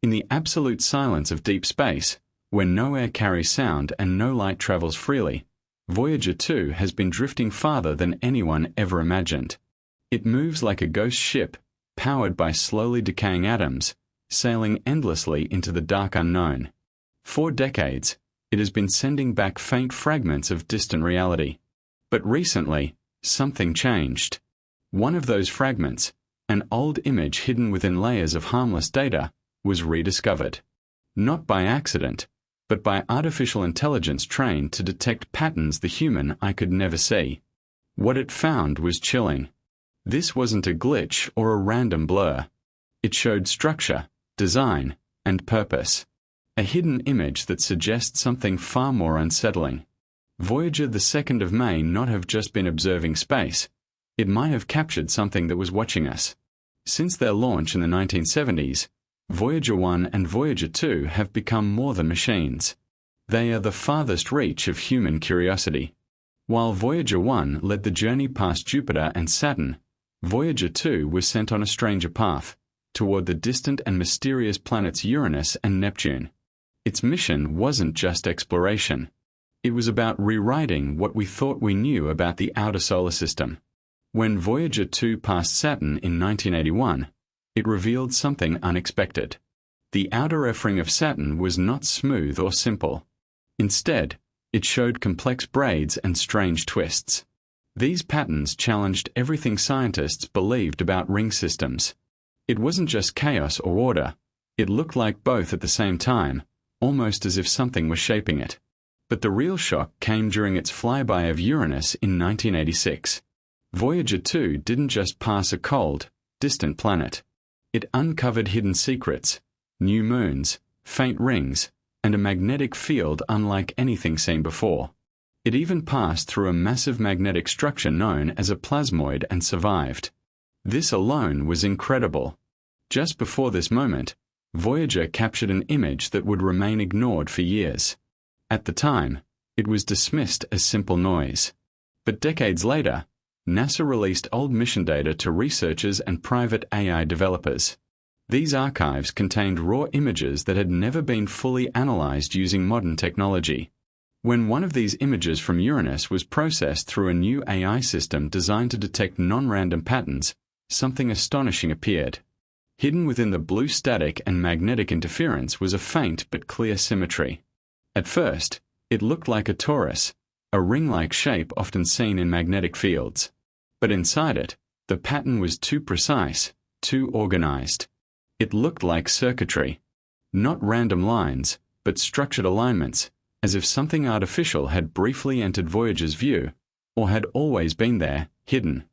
In the absolute silence of deep space, where no air carries sound and no light travels freely, Voyager 2 has been drifting farther than anyone ever imagined. It moves like a ghost ship, powered by slowly decaying atoms, sailing endlessly into the dark unknown. For decades, it has been sending back faint fragments of distant reality. But recently, something changed. One of those fragments, an old image hidden within layers of harmless data, was rediscovered. Not by accident, but by artificial intelligence trained to detect patterns the human eye could never see. What it found was chilling. This wasn't a glitch or a random blur. It showed structure, design, and purpose. A hidden image that suggests something far more unsettling. Voyager the 2nd of May not have just been observing space. It might have captured something that was watching us. Since their launch in the 1970s, Voyager 1 and Voyager 2 have become more than machines. They are the farthest reach of human curiosity. While Voyager 1 led the journey past Jupiter and Saturn, Voyager 2 was sent on a stranger path, toward the distant and mysterious planets Uranus and Neptune. Its mission wasn't just exploration. It was about rewriting what we thought we knew about the outer solar system. When Voyager 2 passed Saturn in 1981, it revealed something unexpected. The outer effering of Saturn was not smooth or simple. Instead, it showed complex braids and strange twists. These patterns challenged everything scientists believed about ring systems. It wasn't just chaos or order. It looked like both at the same time, almost as if something was shaping it. But the real shock came during its flyby of Uranus in 1986. Voyager 2 didn't just pass a cold, distant planet. It uncovered hidden secrets, new moons, faint rings, and a magnetic field unlike anything seen before. It even passed through a massive magnetic structure known as a plasmoid and survived. This alone was incredible. Just before this moment, Voyager captured an image that would remain ignored for years. At the time, it was dismissed as simple noise. But decades later, NASA released old mission data to researchers and private AI developers. These archives contained raw images that had never been fully analyzed using modern technology. When one of these images from Uranus was processed through a new AI system designed to detect non-random patterns, something astonishing appeared. Hidden within the blue static and magnetic interference was a faint but clear symmetry. At first, it looked like a torus, a ring-like shape often seen in magnetic fields. But inside it, the pattern was too precise, too organized. It looked like circuitry. Not random lines, but structured alignments, as if something artificial had briefly entered Voyager's view, or had always been there, hidden.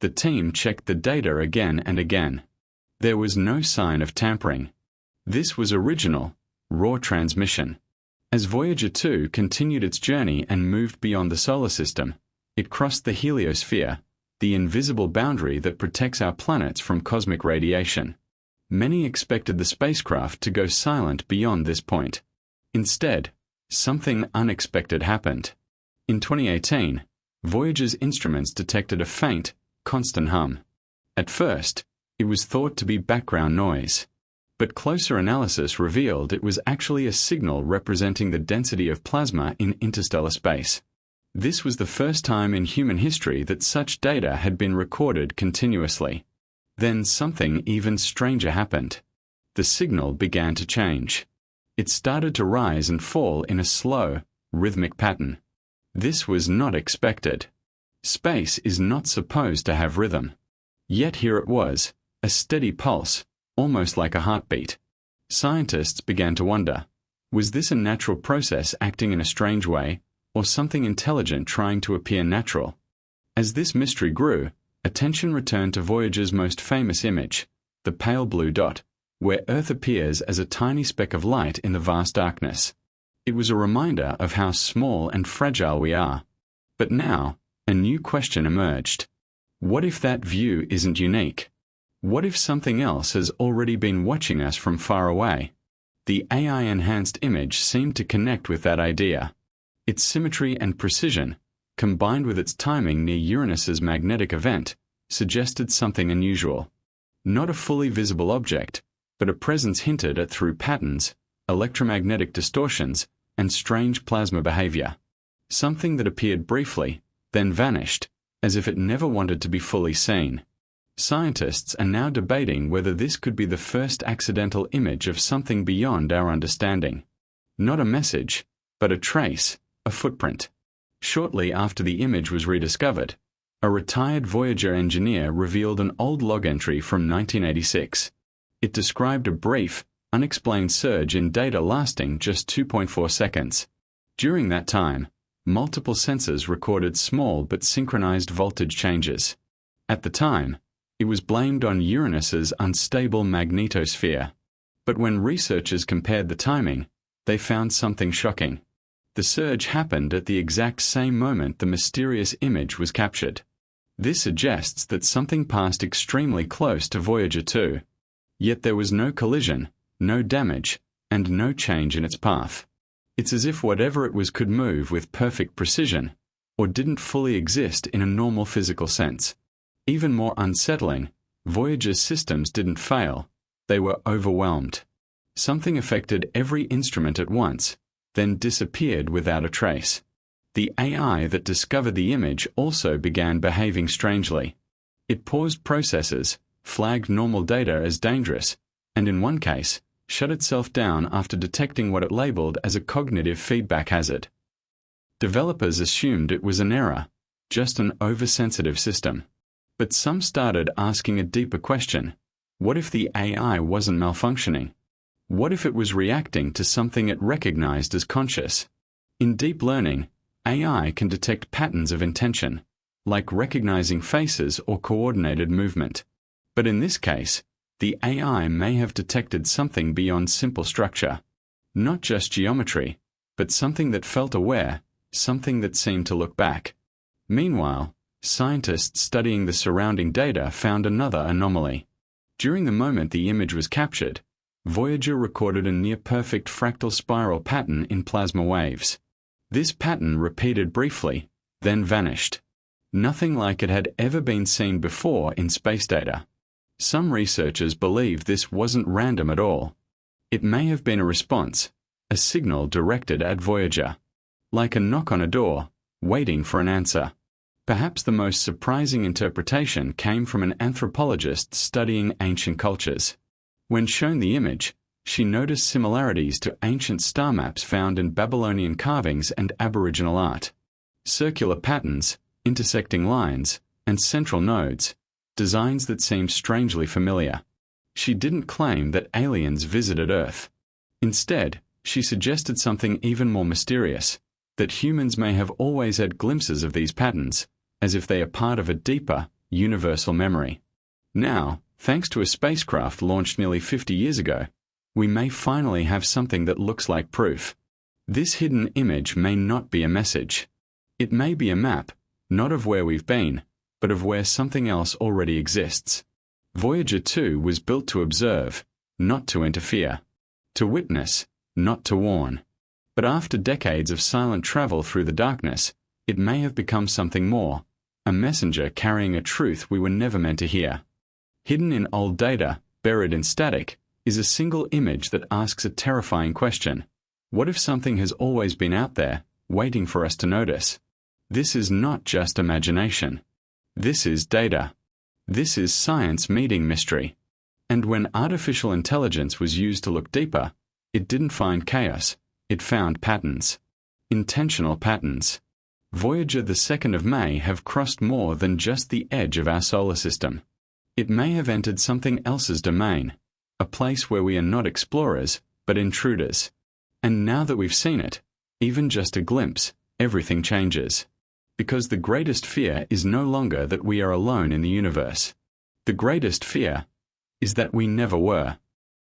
The team checked the data again and again. There was no sign of tampering. This was original, raw transmission. As Voyager 2 continued its journey and moved beyond the solar system, it crossed the heliosphere, the invisible boundary that protects our planets from cosmic radiation. Many expected the spacecraft to go silent beyond this point. Instead, something unexpected happened. In 2018, Voyager's instruments detected a faint, constant hum. At first, it was thought to be background noise. But closer analysis revealed it was actually a signal representing the density of plasma in interstellar space. This was the first time in human history that such data had been recorded continuously. Then something even stranger happened. The signal began to change. It started to rise and fall in a slow, rhythmic pattern. This was not expected. Space is not supposed to have rhythm. Yet here it was, a steady pulse, almost like a heartbeat. Scientists began to wonder, was this a natural process acting in a strange way, or something intelligent trying to appear natural? As this mystery grew, attention returned to Voyager's most famous image, the pale blue dot, where Earth appears as a tiny speck of light in the vast darkness. It was a reminder of how small and fragile we are. But now, a new question emerged. What if that view isn't unique? What if something else has already been watching us from far away? The AI-enhanced image seemed to connect with that idea. Its symmetry and precision, combined with its timing near Uranus's magnetic event, suggested something unusual. Not a fully visible object, but a presence hinted at through patterns, electromagnetic distortions, and strange plasma behavior. Something that appeared briefly, then vanished, as if it never wanted to be fully seen. Scientists are now debating whether this could be the first accidental image of something beyond our understanding. Not a message, but a trace, a footprint. Shortly after the image was rediscovered, a retired Voyager engineer revealed an old log entry from 1986. It described a brief, unexplained surge in data lasting just 2.4 seconds. During that time, multiple sensors recorded small but synchronized voltage changes. At the time, it was blamed on Uranus's unstable magnetosphere. But when researchers compared the timing, they found something shocking. The surge happened at the exact same moment the mysterious image was captured. This suggests that something passed extremely close to Voyager 2. Yet there was no collision, no damage, and no change in its path. It's as if whatever it was could move with perfect precision, or didn't fully exist in a normal physical sense. Even more unsettling, Voyager's systems didn't fail, they were overwhelmed. Something affected every instrument at once, then disappeared without a trace. The AI that discovered the image also began behaving strangely. It paused processes, flagged normal data as dangerous, and in one case, shut itself down after detecting what it labeled as a cognitive feedback hazard. Developers assumed it was an error, just an oversensitive system. But some started asking a deeper question. What if the AI wasn't malfunctioning? What if it was reacting to something it recognized as conscious? In deep learning, AI can detect patterns of intention, like recognizing faces or coordinated movement. But in this case, the AI may have detected something beyond simple structure. Not just geometry, but something that felt aware, something that seemed to look back. Meanwhile, scientists studying the surrounding data found another anomaly. During the moment the image was captured, Voyager recorded a near-perfect fractal spiral pattern in plasma waves. This pattern repeated briefly, then vanished. Nothing like it had ever been seen before in space data. Some researchers believe this wasn't random at all. It may have been a response, a signal directed at Voyager. Like a knock on a door, waiting for an answer. Perhaps the most surprising interpretation came from an anthropologist studying ancient cultures. When shown the image, she noticed similarities to ancient star maps found in Babylonian carvings and Aboriginal art. Circular patterns, intersecting lines, and central nodes, designs that seemed strangely familiar. She didn't claim that aliens visited Earth. Instead, she suggested something even more mysterious, that humans may have always had glimpses of these patterns, as if they are part of a deeper, universal memory. Now, thanks to a spacecraft launched nearly 50 years ago, we may finally have something that looks like proof. This hidden image may not be a message. It may be a map, not of where we've been, but of where something else already exists. Voyager 2 was built to observe, not to interfere. To witness, not to warn. But after decades of silent travel through the darkness, it may have become something more, a messenger carrying a truth we were never meant to hear. Hidden in old data, buried in static, is a single image that asks a terrifying question. What if something has always been out there, waiting for us to notice? This is not just imagination. This is data. This is science meeting mystery. And when artificial intelligence was used to look deeper, it didn't find chaos, it found patterns. Intentional patterns. Voyager the 2nd of May have crossed more than just the edge of our solar system. It may have entered something else's domain, a place where we are not explorers, but intruders. And now that we've seen it, even just a glimpse, everything changes. Because the greatest fear is no longer that we are alone in the universe. The greatest fear is that we never were.